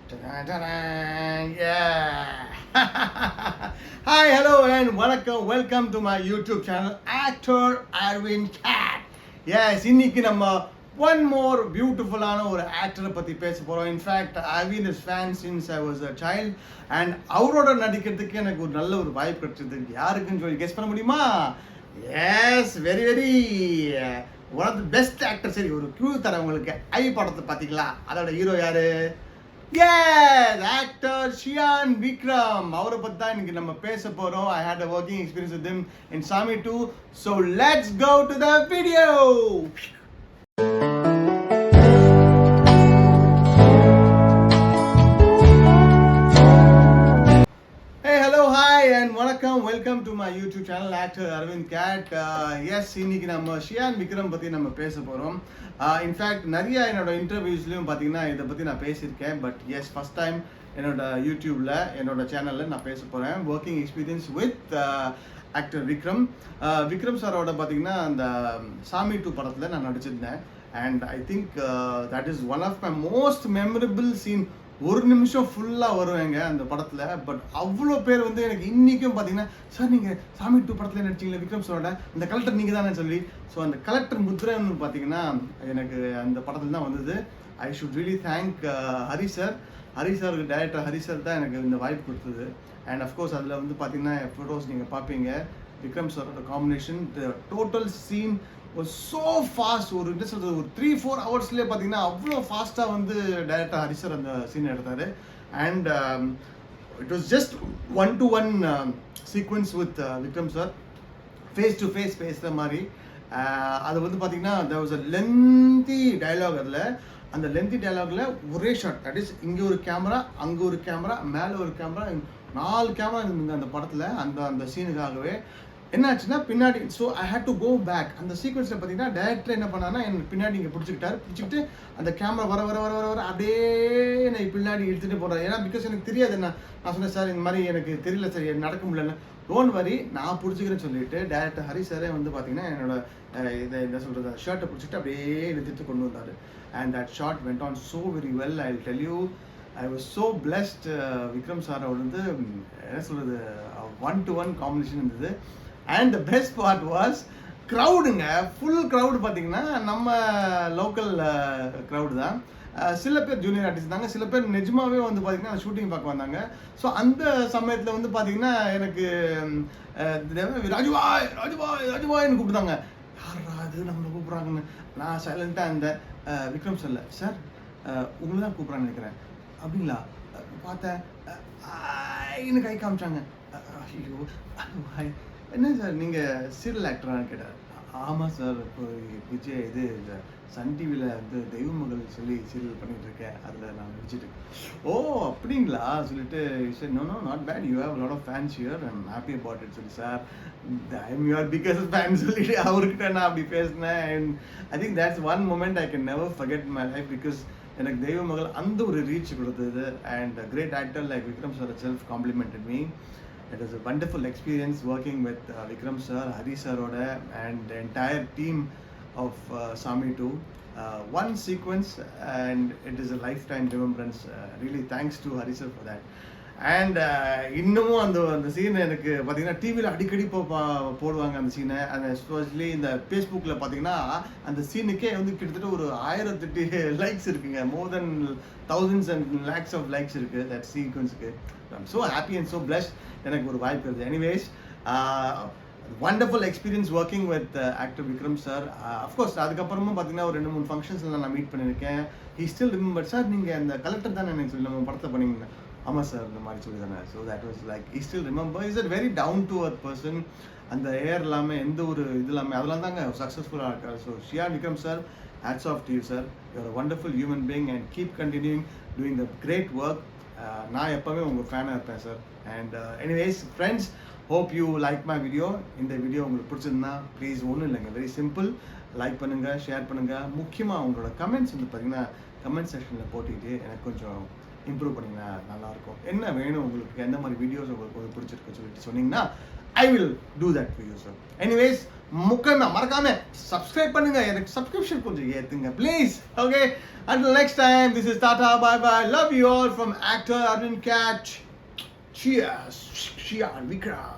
Yeah. Hi, hello, and welcome to my YouTube channel, Actor Arvind Cat. Yes, இன்னைக்கு நம்ம one more beautiful ஒரு ஆக்டரை பற்றி பேச போகிறோம். In fact Arvind is fan since I was a child, and அவரோட நடிக்கிறதுக்கு எனக்கு ஒரு நல்ல ஒரு வாய்ப்பு கிடைச்சது. யாருக்குன்னு சொல்லி கெஸ் பண்ண முடியுமா? Yes, very very one of the best actor. சரி, ஒரு க்ளூ தரேன் உங்களுக்கு. ஐ படத்தை பார்த்தீங்களா? அதோட ஹீரோ யாரு? Yes, actor Shian Vikram. அவரை பத்தி தான் இன்னைக்கு நம்ம பேச போறோம். I had a working experience with him in Sami 2. So let's go to the video. Hey, hello, hi, and welcome to my YouTube channel, Actor Arvind Cat. Yes, இன்னைக்கு நம்ம ஷியான் விக்ரம் பற்றி நம்ம பேச போகிறோம். இன்ஃபேக்ட் நிறைய என்னோட இன்டர்வியூஸ்லையும் பார்த்தீங்கன்னா இதை பற்றி நான் பேசியிருக்கேன். பட் எஸ், ஃபஸ்ட் டைம் என்னோட யூடியூப்பில் என்னோட சேனலில் நான் பேச போகிறேன். Working experience with actor Vikram. Vikram சாரோட பார்த்தீங்கன்னா அந்த சாமி 2 படத்தில் நான் நடிச்சிருந்தேன். And I think that is one of my most memorable scene. ஒரு நிமிஷம் ஃபுல்லாக வருவேங்க அந்த படத்தில். பட் அவ்வளோ பேர் வந்து எனக்கு இன்றைக்கும் பார்த்தீங்கன்னா, சார் நீங்கள் சாமி 2 படத்தில் நடிச்சிங்களா விக்ரம் சாரோட, அந்த கலெக்டர் நீங்கள் தானே சொல்லி. ஸோ அந்த கலெக்டர் முத்ரைன்னு பார்த்தீங்கன்னா எனக்கு அந்த படத்தில் தான் வந்தது. I should really thank Hari sir. Director Hari sir தான் எனக்கு இந்த வாய்ப்பு கொடுத்தது. அண்ட் அஃப்கோர்ஸ் அதில் வந்து பார்த்தீங்கன்னா ஃபோட்டோஸ் நீங்கள் பார்ப்பீங்க. விக்ரம் சாரோட combination, total scene was so fast. ஒரு என்ன சொல்கிறது, ஒரு 3-4 ஹவர்ஸ்லேயே பார்த்தீங்கன்னா அவ்வளோ ஃபாஸ்ட்டாக வந்து டைரக்டர் ஹரி சார் அந்த சீன் எடுத்தார். And it was just 1-to-1 sequence with Vikram sir, face to face பேசுகிற மாதிரி. அது வந்து பார்த்தீங்கன்னா there was a lengthy dialogue. அதில் அந்த லென்த்தி டைலாகில் ஒரே ஷாட், தட் இஸ் இங்கே ஒரு கேமரா, அங்கே ஒரு கேமரா, மேலே ஒரு கேமரா, 4 கேமரா இருந்தது அந்த படத்தில். அந்த சீனுக்காகவே என்னாச்சுன்னா பின்னாடி, so I had to go back. அந்த சீக்வன்ஸில் பார்த்தீங்கன்னா டேரக்டர் என்ன பண்ணான்னா எனக்கு பின்னாடி இங்கே பிடிச்சிக்கிட்டு அந்த கேமரா வர வர வர வர வர அப்படியே நான் பின்னாடி எடுத்துகிட்டு போகிறேன். ஏன்னா பிகாஸ் எனக்கு தெரியாது. நான் சொன்னேன், சார் இந்த மாதிரி எனக்கு தெரியல சார், நடக்க முடியலன்னு. டோன்ட் வரி, நான் பிடிச்சிக்கிறேன்னு சொல்லிட்டு டேரக்டர் ஹரி சாரே வந்து பார்த்தீங்கன்னா என்னோட இதை என்ன சொல்கிறது, ஷர்ட்டை பிடிச்சிட்டு அப்படியே எடுத்துகிட்டு கொண்டு வந்தார். And that shot went on so very well. I will tell you, I was so blessed. Vikram சாரோட வந்து என்ன சொல்கிறது, 1-to-1 காம்பினேஷன் இருந்தது. And the best part was க்ரௌடுங்க. ஃபுல் க்ரௌடு பார்த்தீங்கன்னா நம்ம லோக்கல் க்ரௌடு தான். சில பேர் ஜூனியர் ஆர்டிஸ்ட் தாங்க, சில பேர் நிஜமாவே வந்து பார்த்தீங்கன்னா ஷூட்டிங் பார்க்க வந்தாங்க. ஸோ அந்த சமயத்தில் வந்து பார்த்தீங்கன்னா எனக்கு ராஜுபாய் ராஜுபாய் ராஜுபாய்னு கூப்பிட்டாங்க. யாரா அது நம்மளை கூப்பிட்றாங்கன்னு நான் சைலண்ட்டாக இருந்தேன். விக்ரம் சார், சார் உங்களை தான் கூப்பிட்றான்னு நினைக்கிறேன். அப்படிங்களா? பார்த்தேன், இன்னும் கை காமிச்சாங்க. ஐயோ, என்ன சார் நீங்கள் சீரியல் ஆக்டரான்னு கேட்டார். ஆமாம் சார், இப்போ விஜய் இது சன் டிவியில் வந்து தெய்வ மகள் சொல்லி சீரியல் பண்ணிகிட்ருக்கேன், அதில் நான் நடிச்சிட்டு. ஓ அப்படிங்களா சொல்லிட்டு, sir no not bad, you have lot of fans here, I am happy about it சொல்லி, sir I am your biggest fan சொல்லிட்டு அவர்கிட்ட நான் அப்படி பேசினேன். And I think that's one moment I can never forget my life, because எனக்கு தெய்வ மகள் அந்த ஒரு reach கொடுத்தது. And great actor like Vikram sir self complimented me. It was a wonderful experience working with Vikram sir, Hari sir and the entire team of Sami 2. One sequence and it is a lifetime remembrance. Really thanks to Hari sir for that. And இன்னமும் அந்த சீனை எனக்கு பார்த்தீங்கன்னா டிவியில் அடிக்கடி போடுவாங்க அந்த சீனை. அந்த எஸ்பெஷலி இந்த ஃபேஸ்புக்கில் பார்த்தீங்கன்னா அந்த சீனுக்கே வந்து கிட்டத்தட்ட ஒரு 1008 லைக்ஸ் இருக்குங்க. More than thousands and lakhs of likes இருக்குது தட் சீக்வன்ஸுக்கு. I'm so happy and so blessed. எனக்கு ஒரு வாய்ப்பு இருக்குது. Anyways, wonderful experience working with actor Vikram sir. Of course அதுக்கப்புறமும் பார்த்தீங்கன்னா ஒரு 2-3 ஃபங்க்ஷன்ஸில் நான் மீட் பண்ணியிருக்கேன். he still remember, சார் நீங்கள் அந்த கலெக்டர் தானே எனக்கு சொல்லி நம்ம படத்தை பண்ணிங்கன்னா. ஆமாம் சார், இந்த மாதிரி சொல்லி தானே. So that was like he still remember. Is a very down to earth person. அந்த ஏர் இல்லாமல் எந்த ஒரு இது இல்லாமல் அதெல்லாம் தாங்க சக்ஸஸ்ஃபுல்லாக இருக்கார். So Chiyaan Vikram sir, hats off to you sir. You are a wonderful human being and keep continuing doing the great work. நான் எப்போவுமே உங்கள் ஃபேனாக இருப்பேன் sir. And anyways friends, hope you like my video. இந்த வீடியோ உங்களுக்கு பிடிச்சிருந்தா ப்ளீஸ் ஒன்றும் இல்லைங்க, வெரி சிம்பிள், லைக் பண்ணுங்கள், ஷேர் பண்ணுங்கள். முக்கியமாக உங்களோட கமெண்ட்ஸ் வந்து பார்த்தீங்கன்னா கமெண்ட் செக்ஷனில் போட்டுக்கிட்டு எனக்கு கொஞ்சம் இம்ப்ரூவ் பண்ணிங்கன்னா நல்லாயிருக்கும். என்ன வேணும் உங்களுக்கு, எந்த மாதிரி வீடியோஸ் உங்களுக்கு பிடிச்சிருக்கு சொல்லிட்டு சொன்னீங்கன்னா I will do that for you, sir. Anyways, முக்கியமா மறக்காம subscribe பண்ணுங்க, எனக்கு subscription கொஞ்சம் ஏத்துங்க please. Okay, until next time, this is Tata, bye bye, love you all from actor Arvind Cat. Cheers. Shian Vikram.